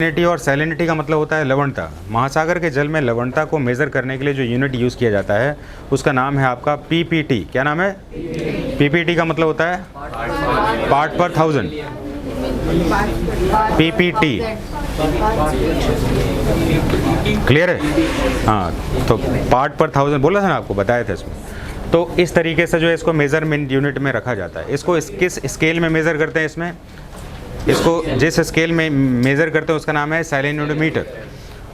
Salinity और salinity का मतलब होता है लवणता। महासागर के जल में लवणता को मेज़र करने के लिए जो यूनिट यूज़ किया जाता है उसका नाम है आपका पीपीटी। क्या नाम है? पीपीटी का मतलब होता है पार्ट पर थाउजेंड। पीपीटी क्लियर है? हाँ, तो पार्ट पर थाउजेंड बोला था ना, आपको बताया था इसमें। तो इस तरीके से जो है इसको मेज़रमेंट यूनिट में रखा जाता है। इसको किस स्केल में मेज़र करते हैं? इसमें इसको जिस स्केल में मेज़र करते हैं उसका नाम है सैलिनियोमीटर।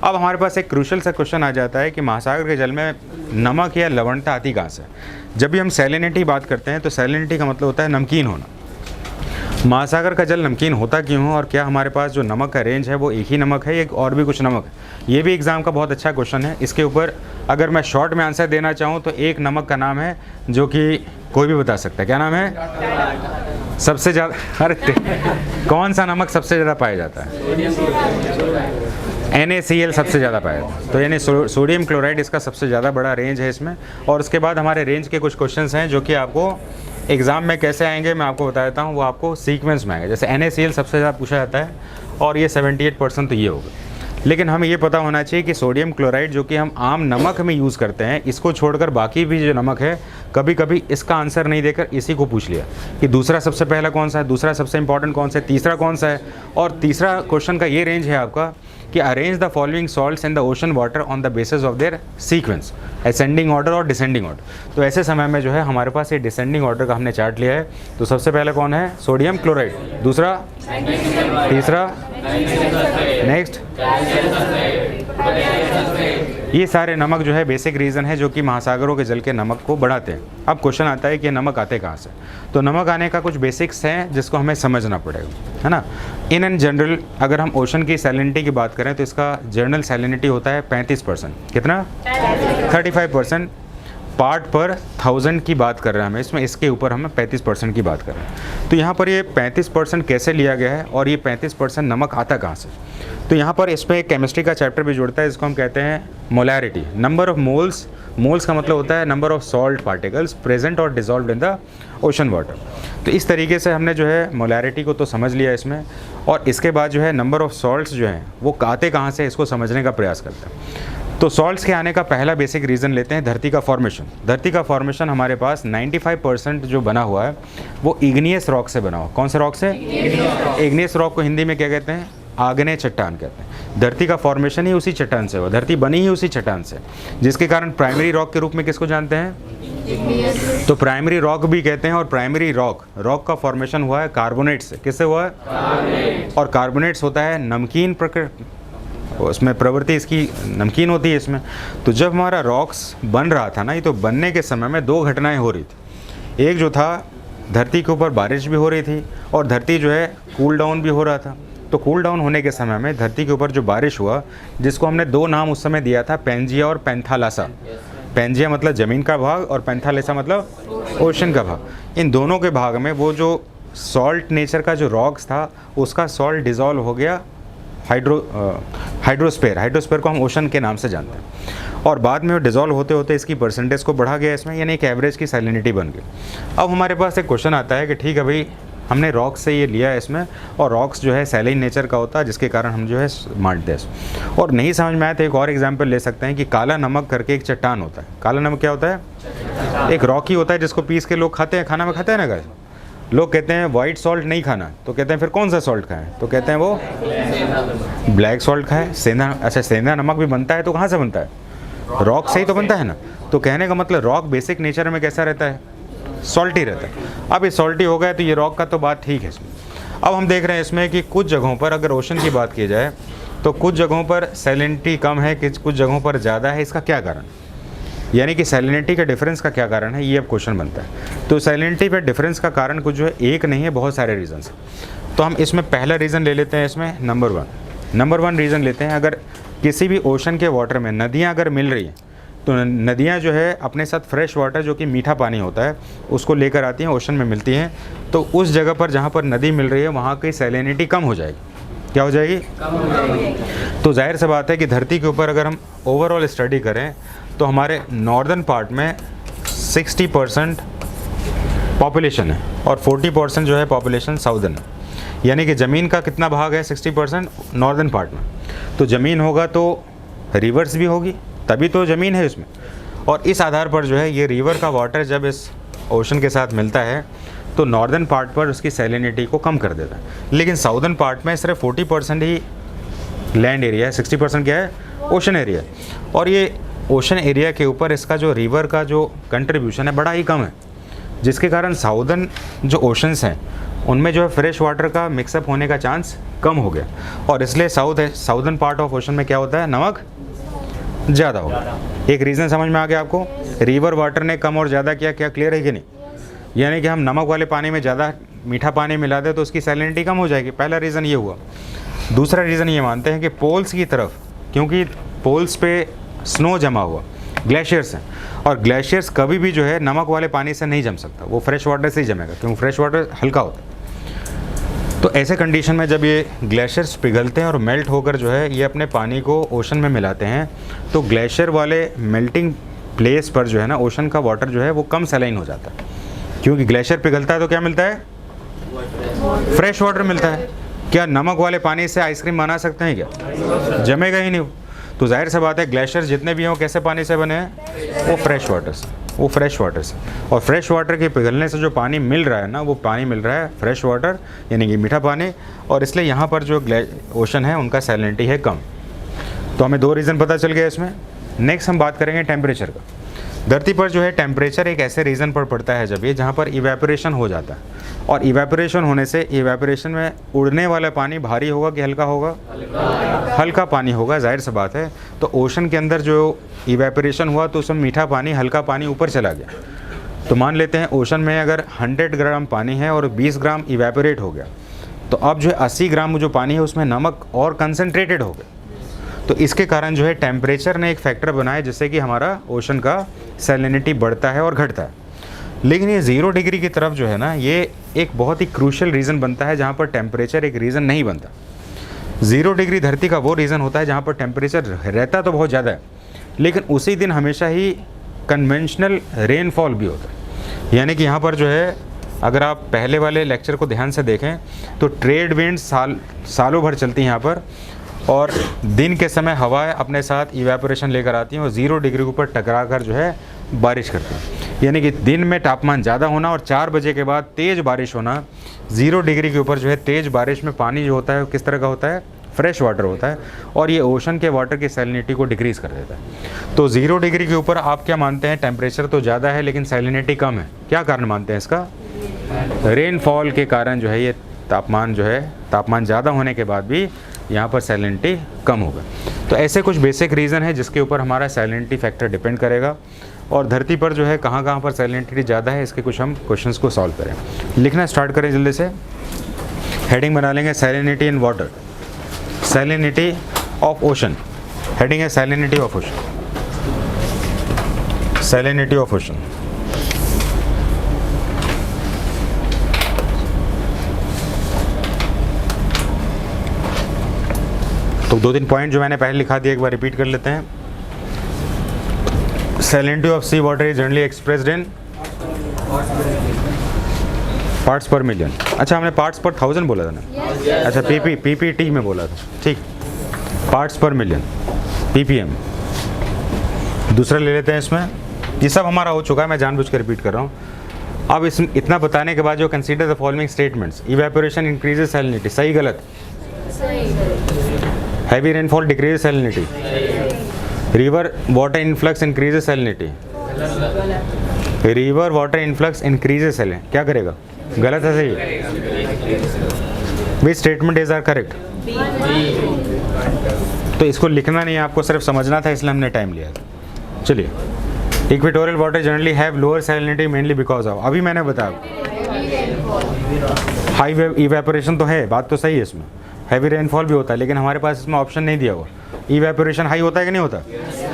अब हमारे पास एक क्रूशल सा क्वेश्चन आ जाता है कि महासागर के जल में नमक या लवणता आती कहाँ से? जब भी हम सैलिनिटी बात करते हैं तो सैलिनिटी का मतलब होता है नमकीन होना। महासागर का जल नमकीन होता क्यों है, और क्या हमारे पास जो नमक का रेंज है वो एक ही नमक है या और भी कुछ नमक है? ये भी एग्ज़ाम का बहुत अच्छा क्वेश्चन है। इसके ऊपर अगर मैं शॉर्ट में आंसर देना चाहूँ तो एक नमक का नाम है जो कि कोई भी बता सकता है। क्या नाम है? सबसे ज़्यादा, अरे कौन सा नमक सबसे ज़्यादा पाया जाता है? NaCl सबसे ज़्यादा पाया जाता है। तो यानी सोडियम क्लोराइड इसका सबसे ज़्यादा बड़ा रेंज है इसमें। और उसके बाद हमारे रेंज के कुछ क्वेश्चंस हैं जो कि आपको एग्ज़ाम में कैसे आएंगे मैं आपको बता देता हूँ। वो आपको सीक्वेंस में आएगा। जैसे NaCl सबसे ज़्यादा पूछा जाता है और ये 78% तो ये होगा। लेकिन हमें ये पता होना चाहिए कि सोडियम क्लोराइड जो कि हम आम नमक में यूज़ करते हैं, इसको छोड़कर बाकी भी जो नमक है, कभी कभी इसका आंसर नहीं देकर इसी को पूछ लिया कि दूसरा सबसे पहला कौन सा है, दूसरा सबसे इंपॉर्टेंट कौन सा है, तीसरा कौन सा है। और तीसरा क्वेश्चन का ये रेंज है आपका कि arrange the following salts in the ocean water on the basis of their sequence, ascending order और डिसेंडिंग ऑर्डर। तो ऐसे समय में जो है हमारे पास ये डिसेंडिंग ऑर्डर का हमने चार्ट लिया है। तो सबसे पहले कौन है? सोडियम क्लोराइड, दूसरा, तीसरा, नेक्स्ट। ये सारे नमक जो है बेसिक रीज़न है जो कि महासागरों के जल के नमक को बढ़ाते हैं। अब क्वेश्चन आता है कि नमक आते कहाँ से? तो नमक आने का कुछ बेसिक्स हैं जिसको हमें समझना पड़ेगा, है ना। इन एंड जनरल अगर हम ओशन की सैलिनिटी की बात करें तो इसका जनरल सैलिनिटी होता है 35%। कितना? 35%। पार्ट पर थाउजेंड की बात कर रहे हैं हमें इसमें, इसके ऊपर हम 35% की बात कर रहे हैं। तो यहाँ पर ये 35% कैसे लिया गया है और ये 35% नमक आता कहाँ से? तो यहाँ पर इसमें एक केमिस्ट्री का चैप्टर भी जुड़ता है, इसको हम कहते हैं molarity, number of moles. Moles का मतलब होता है number of salt particles present और dissolve in the ocean water. तो इस तरीके से हमने जो है मोलैरिटी को तो समझ लिया इसमें, और इसके बाद जो है नंबर ऑफ सॉल्ट्स जो हैं वो आते कहाँ से, इसको समझने का प्रयास करते हैं। तो सॉल्ट्स के आने का पहला बेसिक रीज़न लेते हैं धरती का फॉर्मेशन। धरती का फॉर्मेशन हमारे पास 95% जो बना हुआ है वो इग्नियस रॉक से बना हुआ। कौन से रॉक से? इग्नियस रॉक को हिंदी में क्या कहते हैं? आग्नेय चट्टान कहते हैं। धरती का फॉर्मेशन ही उसी चट्टान से हुआ, धरती बनी ही उसी चट्टान से, जिसके कारण प्राइमरी रॉक के रूप में किसको जानते हैं? तो प्राइमरी रॉक भी कहते हैं। और प्राइमरी रॉक का फॉर्मेशन हुआ है कार्बोनेट से। किससे हुआ है? और कार्बोनेट्स होता है नमकीन प्रकृति, उसमें प्रवृत्ति इसकी नमकीन होती है इसमें। तो जब हमारा रॉक्स बन रहा था ना, ये तो बनने के समय में दो घटनाएं हो रही थी। एक जो था, धरती के ऊपर बारिश भी हो रही थी और धरती जो है कूल डाउन भी हो रहा था। तो कूल डाउन होने के समय में धरती के ऊपर जो बारिश हुआ, जिसको हमने दो नाम उस समय दिया था, पेंजिया और पेंथालासा। पेंजिया मतलब ज़मीन का भाग और पेंथालासा मतलब ओशन का भाग। इन दोनों के भाग में वो जो सॉल्ट नेचर का जो रॉक्स था उसका सॉल्ट डिज़ोल्व हो गया हाइड्रोस्फीयर को हम ओशन के नाम से जानते हैं। और बाद में डिज़ोल्व होते होते इसकी परसेंटेज को बढ़ा गया इसमें, यानी एक एवरेज की सैलिनिटी बन गई। अब हमारे पास एक क्वेश्चन आता है कि ठीक है भाई, हमने रॉक्स से ये लिया है इसमें, और रॉक्स जो है सैलिन नेचर का होता है, जिसके कारण हम जो है मानते हैं। और नहीं समझ में आए तो एक और एग्जाम्पल ले सकते हैं कि काला नमक करके एक चट्टान होता है। काला नमक क्या होता है? एक रॉक ही होता है जिसको पीस के लोग खाते हैं, खाना में खाते हैं ना गाइस। लोग कहते हैं वाइट सॉल्ट नहीं खाना, तो कहते हैं फिर कौन सा सॉल्ट खाएं? तो कहते हैं वो ब्लैक सॉल्ट खाएं। सेंधा, अच्छा सेंधा नमक भी बनता है तो कहाँ से बनता है? रॉक से ही तो बनता है ना। तो कहने का मतलब रॉक बेसिक नेचर में कैसा रहता है? सॉल्टी रहता है। अब ये सॉल्टी हो गया तो ये रॉक का तो बात ठीक है इसमें। अब हम देख रहे हैं इसमें कि कुछ जगहों पर अगर ओशन की बात की जाए तो कुछ जगहों पर सैलिनिटी कम है, कुछ जगहों पर ज़्यादा है। इसका क्या कारण? यानी कि सैलिनिटी का डिफरेंस का क्या कारण है, ये अब क्वेश्चन बनता है। तो सैलिनिटी पे डिफरेंस का कारण कुछ जो है एक नहीं है, बहुत सारे रीजंस। तो हम इसमें पहला रीज़न ले लेते हैं इसमें, नंबर वन रीज़न लेते हैं। अगर किसी भी ओशन के वाटर में नदियाँ अगर मिल रही हैं तो नदियाँ जो है अपने साथ फ्रेश वाटर जो कि मीठा पानी होता है उसको लेकर आती हैं, ओशन में मिलती हैं। तो उस जगह पर जहाँ पर नदी मिल रही है वहाँ की सैलिनिटी कम हो जाएगी। क्या हो जाएगी? कम हो जाएगी। तो जाहिर सी बात है कि धरती के ऊपर अगर हम ओवरऑल स्टडी करें तो हमारे नॉर्दर्न पार्ट में 60% पॉपुलेशन है और 40% जो है पॉपुलेशन साउदर्न है। यानी कि ज़मीन का कितना भाग है 60% नॉर्दर्न पार्ट में। तो ज़मीन होगा तो रिवर्स भी होगी, तभी तो ज़मीन है उसमें। और इस आधार पर जो है ये रिवर का वाटर जब इस ओशन के साथ मिलता है तो नॉर्दर्न पार्ट पर उसकी सैलिनिटी को कम कर देता है। लेकिन साउदर्न पार्ट में सिर्फ 40% ही लैंड एरिया है, 60% क्या है, ओशन एरिया है। और ये ओशन एरिया के ऊपर इसका जो रिवर का जो कंट्रीब्यूशन है बड़ा ही कम है, जिसके कारण साउदर्न जो ओशंस हैं उनमें जो है फ्रेश वाटर का मिक्सअप होने का चांस कम हो गया। और इसलिए साउदर्न पार्ट ऑफ ओशन में क्या होता है, नमक ज़्यादा होगा। एक रीज़न समझ में आ गया आपको, रिवर वाटर ने कम और ज़्यादा किया, क्या क्लियर है कि नहीं? यानी कि हम नमक वाले पानी में ज़्यादा मीठा पानी मिला दें तो उसकी सैलिनिटी कम हो जाएगी। पहला रीज़न ये हुआ। दूसरा रीज़न ये मानते हैं कि पोल्स की तरफ, क्योंकि पोल्स पे स्नो जमा हुआ, ग्लेशियर्स हैं, और ग्लेशियर्स कभी भी जो है नमक वाले पानी से नहीं जम सकता, वो फ्रेश वाटर से ही जमेगा, क्योंकि फ्रेश वाटर हल्का होता है। तो ऐसे कंडीशन में जब ये ग्लेशियर्स पिघलते हैं और मेल्ट होकर जो है ये अपने पानी को ओशन में मिलाते हैं, तो ग्लेशियर वाले मेल्टिंग प्लेस पर जो है ना ओशन का वाटर जो है वो कम सलाइन हो जाता है, क्योंकि ग्लेशियर पिघलता है तो क्या मिलता है, फ्रेश वाटर मिलता है। क्या नमक वाले पानी से आइसक्रीम बना सकते हैं क्या? जमेगा ही नहीं। तो जाहिर सी बात है ग्लेशियर जितने भी हों कैसे पानी से बने हैं, वो फ्रेश वाटर से, वो फ्रेश वाटर से। और फ्रेश वाटर के पिघलने से जो पानी मिल रहा है ना, वो पानी मिल रहा है फ्रेश वाटर, यानी कि मीठा पानी। और इसलिए यहाँ पर जो ओशन है उनका सैलिनिटी है कम। तो हमें दो रीज़न पता चल गया इसमें। नेक्स्ट हम बात करेंगे टेम्परेचर का। धरती पर जो है टेम्परेचर एक ऐसे रीज़न पर पड़ता है जब ये जहाँ पर इवेपोरेशन हो जाता है, और इवेपोरेशन होने से इवेपोरेशन में उड़ने वाला पानी भारी होगा कि हल्का होगा? हल्का पानी होगा, जाहिर सी बात है। तो ओशन के अंदर जो इवेपोरेशन हुआ तो उसमें मीठा पानी, हल्का पानी ऊपर चला गया। तो मान लेते हैं ओशन में अगर 100 ग्राम पानी है और 20 ग्राम इवेपोरेट हो गया, तो अब जो है 80 ग्राम जो पानी है उसमें नमक और कंसनट्रेटेड हो गया। तो इसके कारण जो है टेम्परेचर ने एक फैक्टर बनाया जिससे कि हमारा ओशन का सैलिनिटी बढ़ता है और घटता है। लेकिन ये 0 डिग्री की तरफ जो है ना, ये एक बहुत ही क्रूशियल रीज़न बनता है जहाँ पर टेम्परेचर एक रीज़न नहीं बनता। 0 डिग्री धरती का वो रीज़न होता है जहाँ पर टेम्परेचर रहता तो बहुत ज़्यादा है, लेकिन उसी दिन हमेशा ही कन्वेंशनल रेनफॉल भी होता है। यानी कि यहाँ पर जो है, अगर आप पहले वाले लेक्चर को ध्यान से देखें तो ट्रेड विंड सालों भर चलती हैं यहाँ पर, और दिन के समय हवाएं अपने साथ इवेपोरेशन लेकर आती हैं और 0 डिग्री के ऊपर टकरा कर जो है बारिश करती हैं। यानी कि दिन में तापमान ज़्यादा होना और 4 बजे के बाद तेज़ बारिश होना, 0 डिग्री के ऊपर जो है तेज़ बारिश में पानी जो होता है वो किस तरह का होता है, फ्रेश वाटर होता है, और ये ओशन के वाटर की सैलिनिटी को डिक्रीज़ कर देता है। तो 0 डिग्री के ऊपर आप क्या मानते हैं, टेम्परेचर तो ज़्यादा है लेकिन सैलिनिटी कम है। क्या कारण मानते हैं इसका? रेनफॉल के कारण जो है ये तापमान ज़्यादा होने के बाद भी यहाँ पर सैलिनिटी कम होगा। तो ऐसे कुछ बेसिक रीज़न है जिसके ऊपर हमारा सैलिनिटी फैक्टर डिपेंड करेगा। और धरती पर जो है कहाँ पर सैलिनिटी ज़्यादा है, इसके कुछ हम क्वेश्चंस को सॉल्व करें। लिखना स्टार्ट करें जल्दी से। हेडिंग बना लेंगे salinity in water, salinity of ocean. Heading है salinity of ocean, salinity of ocean. तो 2-3 पॉइंट जो मैंने पहले लिखा दिया एक बार रिपीट कर लेते हैं। Salinity of sea water is generally expressed in parts per million. अच्छा, हमने पार्ट्स पर 1000 बोला था ना? अच्छा, पीपीटी में बोला था, ठीक। Parts per million, ppm. दूसरा ले लेते हैं इसमें। ये सब हमारा हो चुका है, मैं जानबूझ कर रिपीट कर रहा हूँ। अब इतना बताने के बाद जो consider the following statements, evaporation increases salinity, सही गलत? Heavy rainfall decreases salinity. River water influx increases salinity. River water influx increases salinity. क्या करेगा? गलत है सही? Which statement is are correct? तो इसको लिखना नहीं है, आपको सिर्फ समझना था, इसलिए हमने टाइम लिया था। चलिए, equatorial water generally have lower salinity mainly because of, अभी मैंने बताया हाई इवेपोरेशन तो है, बात तो सही है इसमें। हैवी रेनफॉल भी होता है, लेकिन हमारे पास इसमें ऑप्शन नहीं दिया हुआ। इवेपोरेशन हाई होता है कि नहीं होता?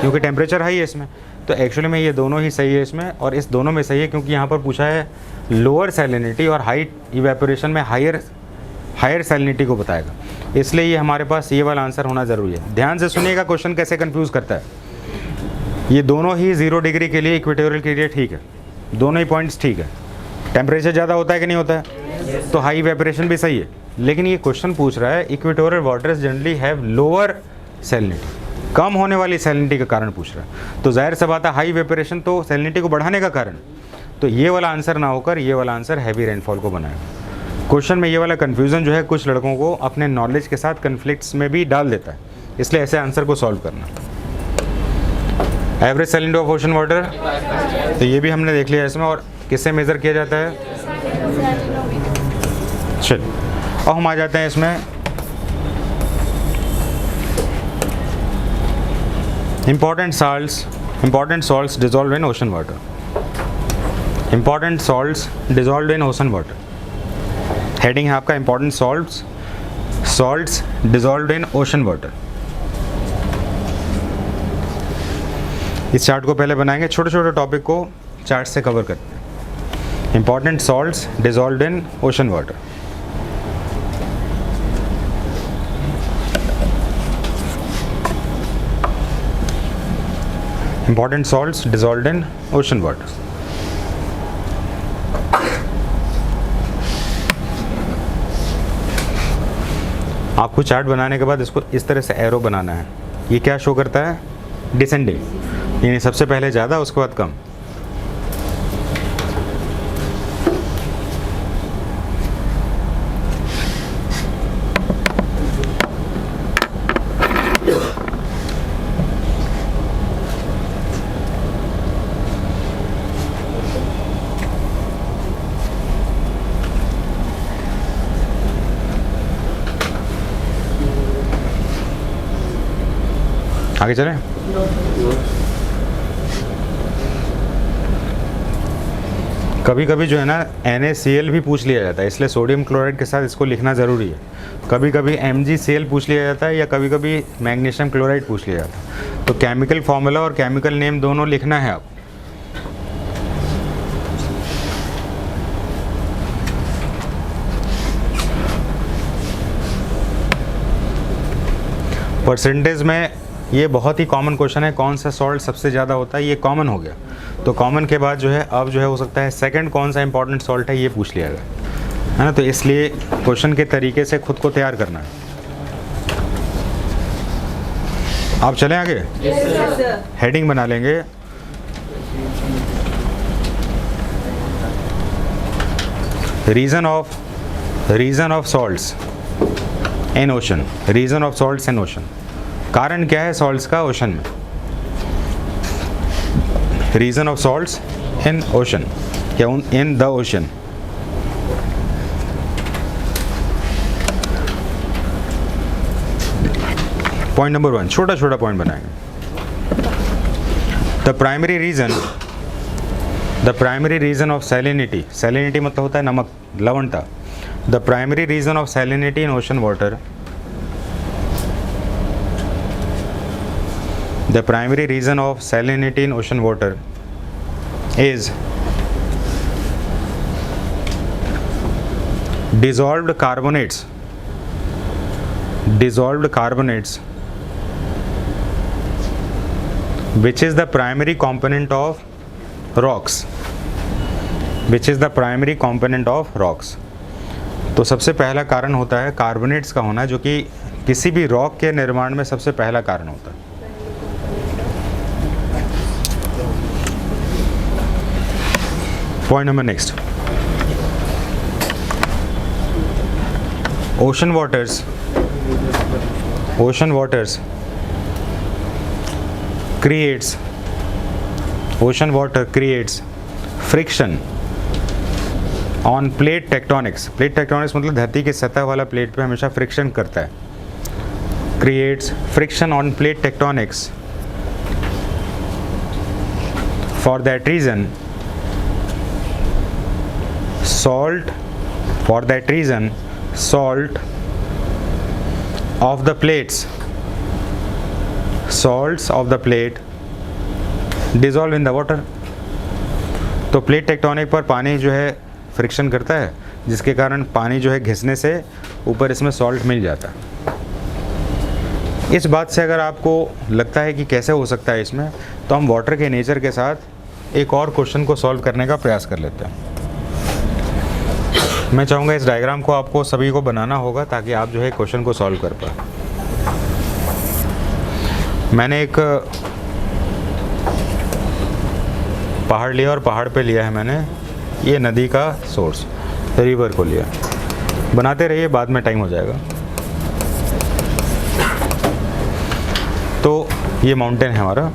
क्योंकि टेम्परेचर हाई है इसमें। तो एक्चुअली में ये दोनों ही सही है इसमें, और इस दोनों में सही है क्योंकि यहाँ पर पूछा है लोअर सैलिनिटी और हाई इवेपोरेशन में हायर सैलिनिटी को बताएगा, इसलिए ये हमारे पास ये वाला आंसर होना ज़रूरी है। ध्यान से सुनिएगा, क्वेश्चन कैसे कन्फ्यूज़ करता है। ये दोनों ही 0 डिग्री के लिए, इक्वेटोरियल के लिए ठीक है, दोनों ही पॉइंट्स ठीक है। टेम्परेचर ज़्यादा होता है कि नहीं होता है? तो हाई इवेपोरेशन भी सही है, लेकिन ये क्वेश्चन पूछ रहा है equatorial waters generally have lower salinity, कम होने वाली सैलिनिटी का कारण पूछ रहा है। तो जाहिर सा बात है हाई वेपोरेशन तो सैलिनिटी को बढ़ाने का कारण, तो ये वाला आंसर ना होकर ये वाला आंसर हैवी रेनफॉल को बनाएगा। क्वेश्चन में ये वाला कन्फ्यूज़न जो है कुछ लड़कों को अपने नॉलेज के साथ कन्फ्लिक्ट्स में भी डाल देता है, इसलिए ऐसे आंसर को सॉल्व करना। Average salinity of ocean water, तो ये भी हमने देख लिया इसमें, और किससे मेज़र किया जाता है? चल अब हम आ जाते हैं इसमें important salts dissolve in ocean water. Important salts dissolve in ocean water, heading है आपका important salts dissolve in ocean water. इस चार्ट को पहले बनाएंगे, छोटे छोटे टॉपिक को चार्ट से कवर करते हैं। Important salts dissolve in ocean water. Important salts dissolve in ocean water. आपको चार्ट बनाने के बाद इसको इस तरह से एरो बनाना है। ये क्या शो करता है? डिसेंडिंग, यानी सबसे पहले ज़्यादा उसके बाद कम। आगे चलें। कभी कभी जो है ना NaCl भी पूछ लिया जाता है, इसलिए सोडियम क्लोराइड के साथ इसको लिखना ज़रूरी है। कभी कभी MgCl पूछ लिया जाता है, या कभी कभी मैग्नीशियम क्लोराइड पूछ लिया जाता है। तो केमिकल फार्मूला और केमिकल नेम दोनों लिखना है आप। परसेंटेज में ये बहुत ही कॉमन क्वेश्चन है, कौन सा सॉल्ट सबसे ज़्यादा होता है, ये कॉमन हो गया। तो कॉमन के बाद जो है अब जो है हो सकता है सेकंड कौन सा इंपॉर्टेंट सॉल्ट है ये पूछ लिया जाए, है ना। तो इसलिए क्वेश्चन के तरीके से खुद को तैयार करना है। आप चलें आगे। हेडिंग बना लेंगे, reason of salts in ocean. Reason of salts in ocean, कारण क्या है सॉल्ट्स का ओशन में। Reason of salts in ocean या in the ocean. Point number 1, छोटा छोटा पॉइंट बनाएंगे। The primary reason of salinity, salinity मतलब होता है नमक, लवणता। The primary reason of salinity in ocean water, the primary reason of salinity in ocean water is dissolved carbonates which is the primary component of rocks, तो सबसे पहला कारण होता है कार्बोनेट्स का होना, जो कि किसी भी रॉक के निर्माण में सबसे पहला कारण होता है। Point number next. Ocean waters creates friction on plate tectonics. Plate tectonics मतलब धरती की सतह वाला प्लेट पे हमेशा फ्रिक्शन करता है। Creates friction on plate tectonics. For that reason, salt of the plates, salts of the plate dissolve in the water. तो प्लेट टेक्टोनिक पर पानी जो है फ्रिक्शन करता है, जिसके कारण पानी जो है घिसने से ऊपर इसमें सॉल्ट मिल जाता है। इस बात से अगर आपको लगता है कि कैसे हो सकता है इसमें, तो हम वाटर के नेचर के साथ एक और क्वेश्चन को सॉल्व करने का प्रयास कर लेते हैं। मैं चाहूँगा इस डायग्राम को आपको सभी को बनाना होगा ताकि आप जो है क्वेश्चन को सॉल्व कर पाए। मैंने एक पहाड़ लिया और पहाड़ पे लिया है मैंने ये नदी का सोर्स, रिवर को लिया। बनाते रहिए, बाद में टाइम हो जाएगा। तो ये माउंटेन है हमारा,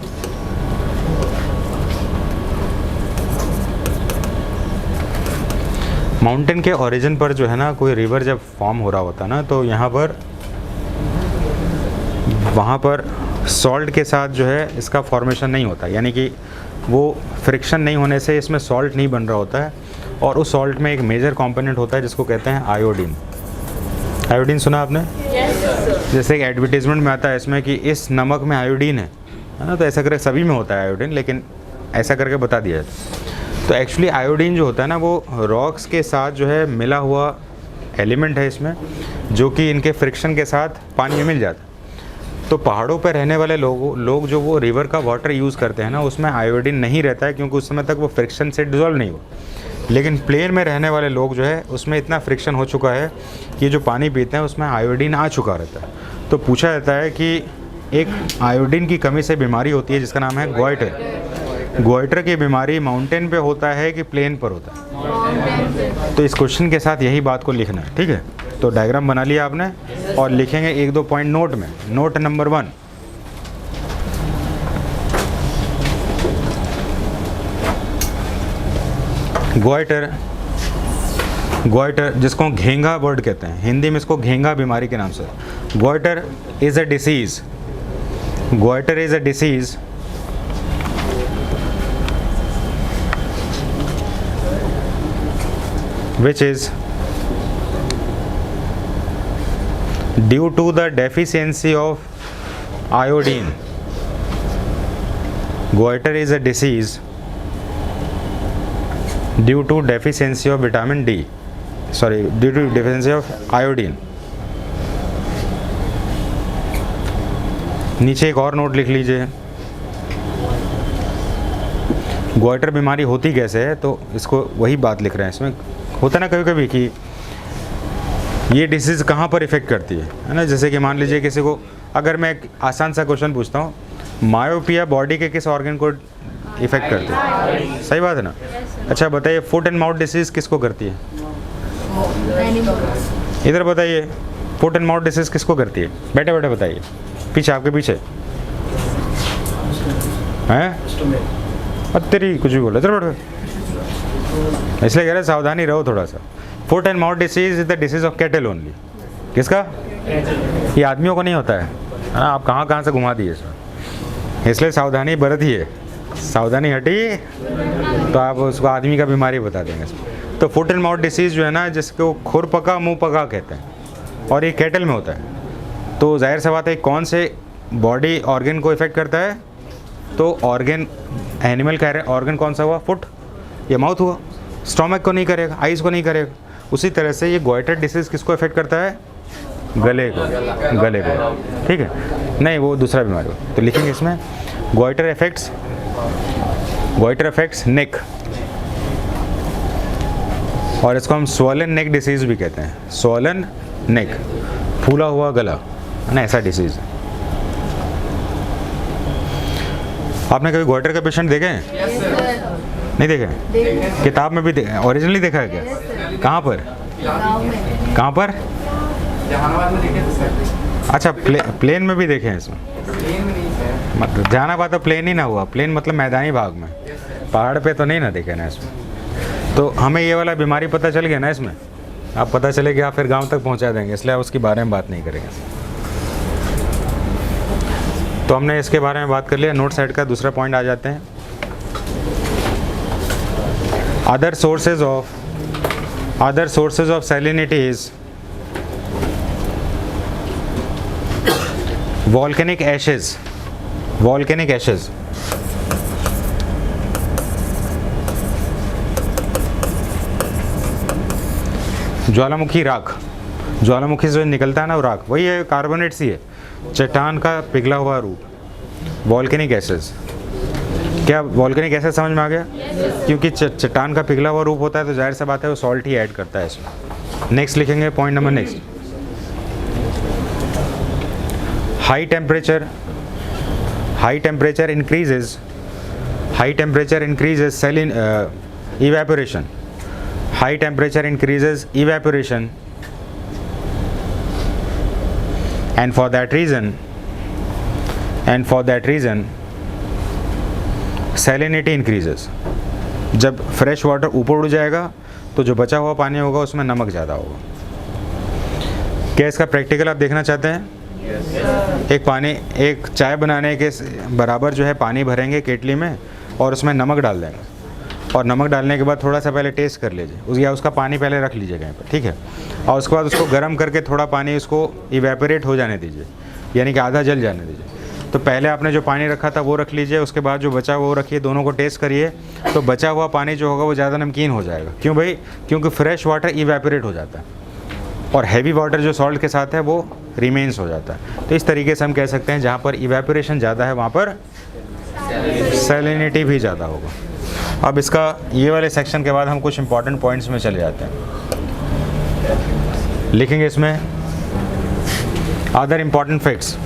माउंटेन के ओरिजिन पर जो है ना कोई रिवर जब फॉर्म हो रहा होता है ना, तो यहाँ पर वहाँ पर सॉल्ट के साथ जो है इसका फॉर्मेशन नहीं होता, यानी कि वो फ्रिक्शन नहीं होने से इसमें सॉल्ट नहीं बन रहा होता है। और उस सॉल्ट में एक मेजर कंपोनेंट होता है जिसको कहते हैं आयोडीन। आयोडीन सुना आपने? जैसे एक एडवर्टीजमेंट में आता है इसमें कि इस नमक में आयोडीन है ना, तो ऐसा करके सभी में होता है आयोडीन, लेकिन ऐसा करके बता दिया है। तो एक्चुअली आयोडीन जो होता है ना वो रॉक्स के साथ जो है मिला हुआ एलिमेंट है इसमें, जो कि इनके फ्रिक्शन के साथ पानी में मिल जाता है। तो पहाड़ों पर रहने वाले लोग जो वो रिवर का वाटर यूज़ करते हैं ना, उसमें आयोडीन नहीं रहता है क्योंकि उस समय तक वो फ्रिक्शन से डिज़ोल्व नहीं हुआ। लेकिन प्लेन में रहने वाले लोग जो है उसमें इतना फ्रिक्शन हो चुका है कि जो पानी पीते हैं उसमें आयोडीन आ चुका रहता है। तो पूछा जाता है कि एक आयोडीन की कमी से बीमारी होती है जिसका नाम है ग्वाइटर। ग्वाइटर की बीमारी माउंटेन पे होता है कि प्लेन पर होता है? तो इस क्वेश्चन के साथ यही बात को लिखना है, ठीक है? तो डायग्राम बना लिया आपने और लिखेंगे 1-2 पॉइंट नोट में। नोट नंबर 1, ग्वाइटर, ग्वाइटर जिसको घेंगा वर्ड कहते हैं, हिंदी में इसको घेंगा बीमारी के नाम से। Goitre is a disease, goitre is a disease which is due to the deficiency of iodine. Goiter is a disease due to deficiency of vitamin D, sorry, due to deficiency of iodine. नीचे एक और note लिख लीजिए। Goitre बीमारी होती कैसे है, तो इसको वही बात लिख रहे हैं। इसमें होता है ना कभी कभी कि ये डिसीज़ कहाँ पर इफ़ेक्ट करती है ना। जैसे कि मान लीजिए किसी को, अगर मैं एक आसान सा क्वेश्चन पूछता हूँ, मायोपिया बॉडी के किस ऑर्गन को इफ़ेक्ट करती है? सही बात है ना? अच्छा बताइए, फुट एंड माउथ डिसीज़ किसको करती है? इधर बताइए, फुट एंड माउथ डिसीज़ किसको करती है? बैठे बैठे बताइए, पीछे, आपके पीछे हैं। तेरी कुछ भी बोला, इधर बैठो। इसलिए कह रहे सावधानी रहो थोड़ा सा। Foot and mouth disease is the disease of cattle only. किसका? ये आदमियों को नहीं होता है ना। आप कहाँ कहाँ से घुमा दिए इसमें, इसलिए सावधानी बरतिए। सावधानी हटी तो आप उसको आदमी का बीमारी बता देंगे इसमें। तो फुट एंड माउथ डिसीज जो है ना, जिसको खुर पका मुँह पका कहते हैं, और ये कैटल में होता है। तो जाहिर सी बात है कौन से बॉडी ऑर्गन को इफेक्ट करता है? तो ऑर्गन, एनिमल का ऑर्गन कौन सा हुआ? फुट या माउथ हुआ। स्टोमक को नहीं करेगा, आइज़ को नहीं करेगा। उसी तरह से ये ग्वाइटर डिसीज़ किसको इफेक्ट करता है? गले को, गले को, ठीक है? नहीं, वो दूसरा बीमारी हो। तो लिखेंगे इसमें ग्वाइटर इफेक्ट्स नेक, और इसको हम स्वॉलन नेक डिसीज़ भी कहते हैं। स्वॉलन नेक, फूला हुआ गला, है ना, ऐसा डिसीज़। आपने कभी ग्वाइटर का पेशेंट देखे हैं? नहीं देखे? किताब में भी ओरिजिनली देखा है क्या? कहाँ पर? कहाँ पर? अच्छा, प्लेन में भी देखे हैं इसमें? मतलब जहानाबाद तो प्लेन ही ना हुआ, प्लेन मतलब मैदानी भाग में, पहाड़ पे तो नहीं ना देखे ना इसमें। तो हमें ये वाला बीमारी पता चल गया ना इसमें, आप पता चले कि आप फिर गांव तक पहुंचा देंगे, इसलिए आप उसके बारे में बात नहीं करेंगे। तो हमने इसके बारे में बात कर लिया। नोट साइड का दूसरा पॉइंट आ जाते हैं। Other sources of salinity is volcanic ashes, ज्वालामुखी राख, ज्वालामुखी से निकलता है ना वो राख, वही है, कार्बोनेट्स ही है, चट्टान का पिघला हुआ रूप, वॉल्केनिक एशेज। क्या वॉल्केनिक एसिड समझ में आ गया? क्योंकि चट्टान का पिघला हुआ रूप होता है तो जाहिर सी बात है वो सॉल्ट ही ऐड करता है इसमें। नेक्स्ट लिखेंगे point number next, high temperature increases evaporation. High temperature increases evaporation, and for that reason salinity increases. जब फ्रेश वाटर ऊपर उड़ जाएगा तो जो बचा हुआ पानी होगा उसमें नमक ज़्यादा होगा। क्या इसका प्रैक्टिकल आप देखना चाहते हैं? एक चाय बनाने के बराबर जो है पानी भरेंगे केटली में और उसमें नमक डाल देंगे, और नमक डालने के बाद थोड़ा सा पहले टेस्ट कर लीजिए या उसका पानी पहले रख लीजिए कहीं पर, ठीक है। और उसके बाद उसको गर्म करके थोड़ा पानी उसको इवेपोरेट हो जाने दीजिए, यानी कि आधा जल जाने दीजिए। तो पहले आपने जो पानी रखा था वो रख लीजिए, उसके बाद जो बचा वो रखिए, दोनों को टेस्ट करिए। तो बचा हुआ पानी जो होगा वो ज़्यादा नमकीन हो जाएगा। क्यों भाई? क्योंकि फ्रेश वाटर इवेपोरेट हो जाता है और हैवी वाटर जो सॉल्ट के साथ है वो रिमेन्स हो जाता है। तो इस तरीके से हम कह सकते हैं जहाँ पर इवेपोरेशन ज़्यादा है वहाँ पर सैलिनिटी भी ज़्यादा होगा। अब इसका ये वाले सेक्शन के बाद हम कुछ इंपॉर्टेंट पॉइंट्स में चले जाते हैं। लिखेंगे इसमें अदर इंपॉर्टेंट फैक्ट्स।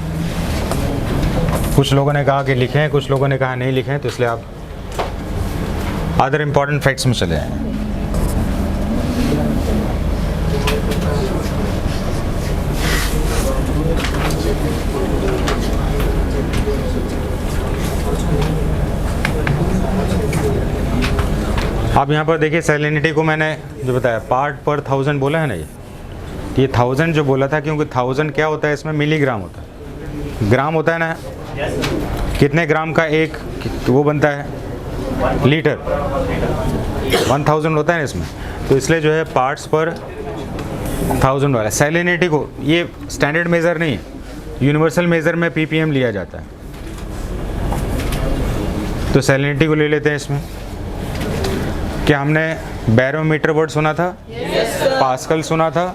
कुछ लोगों ने कहा कि लिखें, कुछ लोगों ने कहा नहीं लिखें, तो इसलिए आप अदर इंपॉर्टेंट फैक्ट्स में चले आए। अब यहाँ पर देखिए सैलिनिटी को मैंने जो बताया पार्ट पर 1000 बोला है ना, ये 1000 जो बोला था, क्योंकि 1000 क्या होता है इसमें मिलीग्राम होता है, ग्राम होता है ना। कितने ग्राम का एक वो बनता है लीटर, 1000 होता है ना इसमें। तो इसलिए जो है पार्ट्स पर 1000 वाला सैलिनिटी को, ये स्टैंडर्ड मेज़र नहीं है, यूनिवर्सल मेज़र में ppm लिया जाता है। तो सैलिनिटी को ले लेते हैं इसमें। क्या हमने बैरोमीटर वर्ड सुना था? पास्कल सुना था?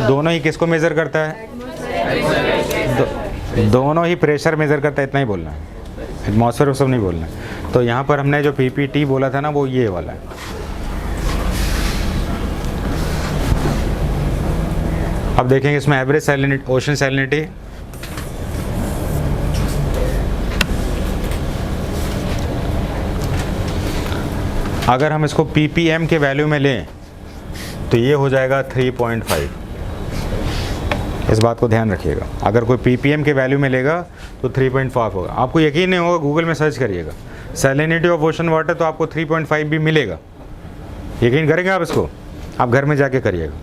दोनों ही किसको मेज़र करता है? दोनों ही प्रेशर मेज़र करता है, इतना ही बोलना है, एटमॉस्फेयर सब नहीं बोलना है। तो यहाँ पर हमने जो ppt बोला था ना वो ये वाला है। अब देखेंगे इसमें एवरेज सैलिनिटी, ओशन सैलिनिटी। अगर हम इसको ppm के वैल्यू में लें तो ये हो जाएगा 3.5। इस बात को ध्यान रखिएगा, अगर कोई ppm के वैल्यू में लेगा तो 3.5 होगा। आपको यकीन नहीं होगा, गूगल में सर्च करिएगा सैलिनिटी ऑफ ओशन वाटर, तो आपको 3.5 भी मिलेगा। यकीन करेंगे आप इसको? आप घर में जाके करिएगा,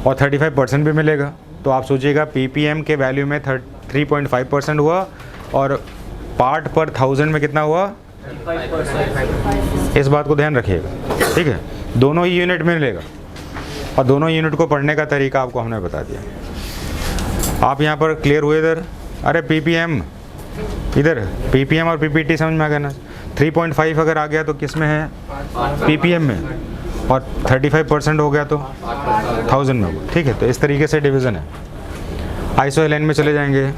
और 35% भी मिलेगा। तो आप सोचिएगा ppm के वैल्यू में 3.5% हुआ, और पार्ट पर 1000 में कितना हुआ? इस बात को ध्यान रखिएगा, ठीक है। दोनों ही यूनिट में मिलेगा, और दोनों यूनिट को पढ़ने का तरीका आपको हमने बता दिया। आप यहाँ पर क्लियर हुए इधर? अरे ppm इधर, ppm और ppt समझ में आ गया ना। 3.5 अगर आ गया तो किस में है? ppm में, और 35% हो गया तो 1000 में होगा, ठीक है। तो इस तरीके से डिवीज़न है। आइसोहेलेन में चले जाएंगे।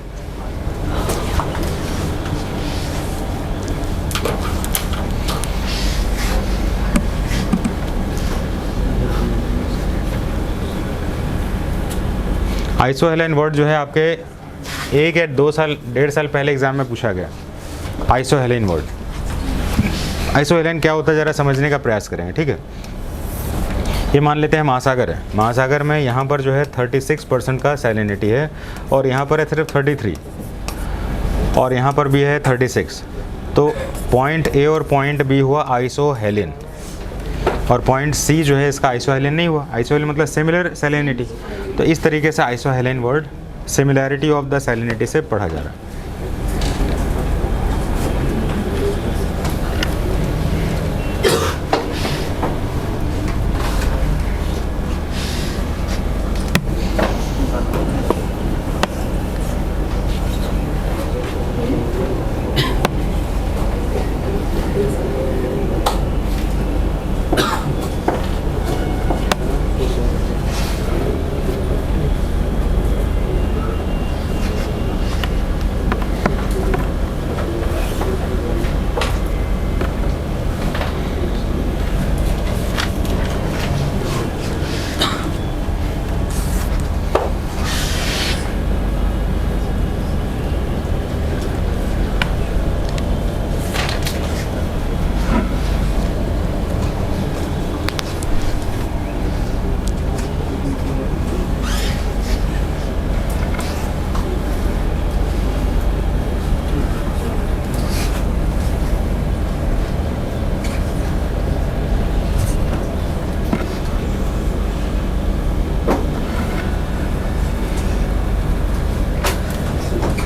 आइसोहेलेन वर्ड जो है आपके 1 या 2 साल 1.5 साल पहले एग्जाम में पूछा गया। आइसोहेलेन वर्ड, आइसोहेलेन क्या होता है ज़रा समझने का प्रयास करेंगे, ठीक है। ये मान लेते हैं महासागर है, महासागर में यहाँ पर जो है 36% का सैलिनिटी है, और यहाँ पर है सिर्फ 33, और यहाँ पर भी है 36। तो पॉइंट ए और पॉइंट बी हुआ आइसोहेलेन, और पॉइंट सी जो है इसका आइसोहेलेन नहीं हुआ। आइसोहेलेन मतलब सिमिलर सैलिनिटी। तो इस तरीके से isohaline word similarity of the salinity से पढ़ा जा रहा है।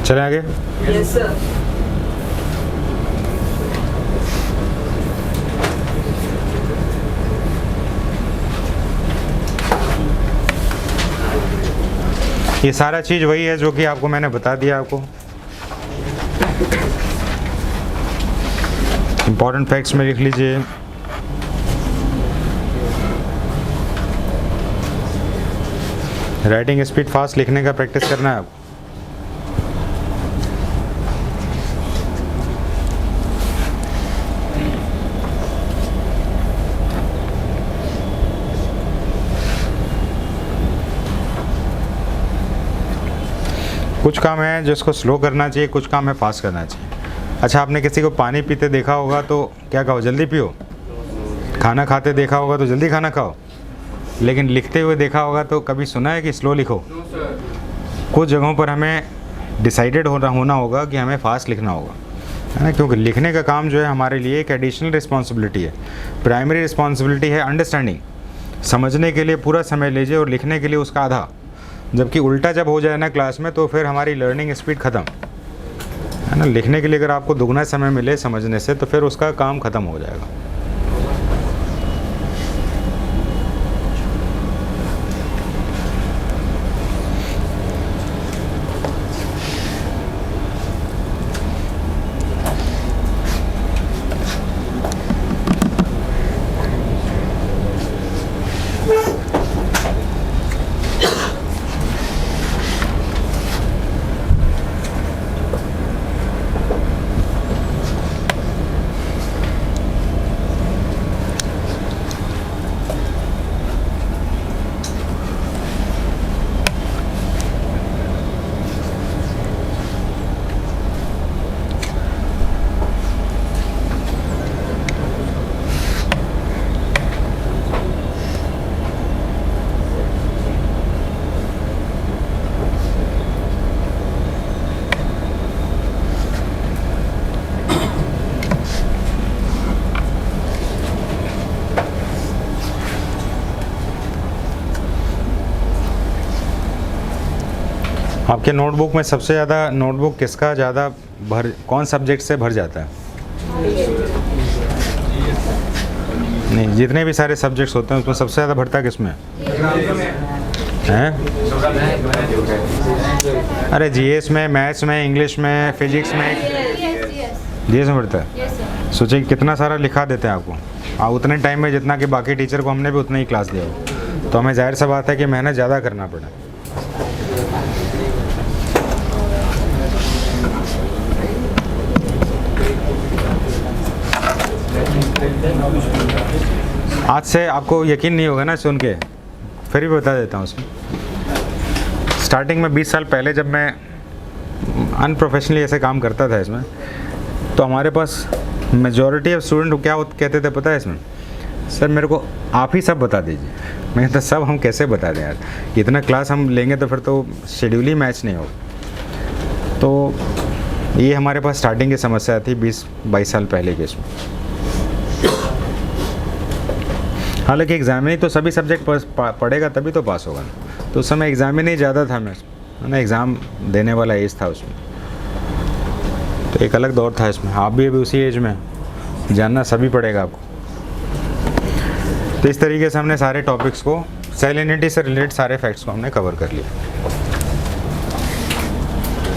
चले आगे। Yes, sir. ये सारा चीज़ वही है जो कि आपको मैंने बता दिया आपको। इम्पॉर्टेंट फैक्ट्स में लिख लीजिए। राइटिंग स्पीड फास्ट लिखने का प्रैक्टिस करना है आपको। कुछ काम है जिसको स्लो करना चाहिए, कुछ काम है फास्ट करना चाहिए। अच्छा, आपने किसी को पानी पीते देखा होगा तो क्या कहो, जल्दी पियो। खाना खाते देखा होगा तो जल्दी खाना खाओ। लेकिन लिखते हुए देखा होगा तो कभी सुना है कि स्लो लिखो? कुछ जगहों पर हमें डिसाइडेड होना होगा कि हमें फास्ट लिखना होगा, है ना, क्योंकि लिखने का काम जो है हमारे लिए एक एडिशनल रिस्पॉन्सिबिलिटी है। प्राइमरी रिस्पॉन्सिबिलिटी है अंडरस्टैंडिंग, समझने के लिए पूरा समय लीजिए और लिखने के लिए उसका आधा। जबकि उल्टा जब हो जाए ना क्लास में तो फिर हमारी लर्निंग स्पीड ख़त्म, है ना। लिखने के लिए अगर आपको दुगना समय मिले समझने से तो फिर उसका काम ख़त्म हो जाएगा। आपके नोटबुक में सबसे ज़्यादा नोटबुक किसका ज़्यादा कौन सब्जेक्ट से भर जाता है? नहीं, जितने भी सारे सब्जेक्ट्स होते हैं उसमें सबसे ज़्यादा भरता किस में है? अरे जीएस में, मैथ्स में, इंग्लिश में, फिजिक्स में, जीएस में भरता है। सोचिए कितना सारा लिखा देते हैं आपको उतने टाइम में जितना कि बाकी टीचर को हमने भी उतना ही क्लास दिया हो। तो हमें जाहिर सा बात है कि मेहनत ज़्यादा करना पड़ा। आज से आपको यकीन नहीं होगा ना सुन के, फिर भी बता देता हूँ उसमें। स्टार्टिंग में 20 साल पहले जब मैं अनप्रोफेशनली ऐसे काम करता था इसमें, तो हमारे पास मेजॉरिटी ऑफ स्टूडेंट क्या कहते थे पता है इसमें? सर मेरे को आप ही सब बता दीजिए। मैं तो सब हम कैसे बता दें यार, इतना क्लास हम लेंगे तो फिर तो शेड्यूल ही मैच नहीं हो। तो ये हमारे पास स्टार्टिंग की समस्या थी 20-22 साल पहले के इसमें। हालांकि एग्जामिन ही तो सभी सब्जेक्ट पढ़ेगा तभी तो पास होगा ना। तो उस समय एग्जामिन ही ज़्यादा था, मैं ना एग्ज़ाम देने वाला एज था उसमें। तो एक अलग दौर था इसमें। आप भी अभी उसी एज में, जानना सभी पड़ेगा आपको। तो इस तरीके से हमने सारे टॉपिक्स को, सैलिनिटी से रिलेटेड सारे फैक्ट्स को हमने कवर कर लिया।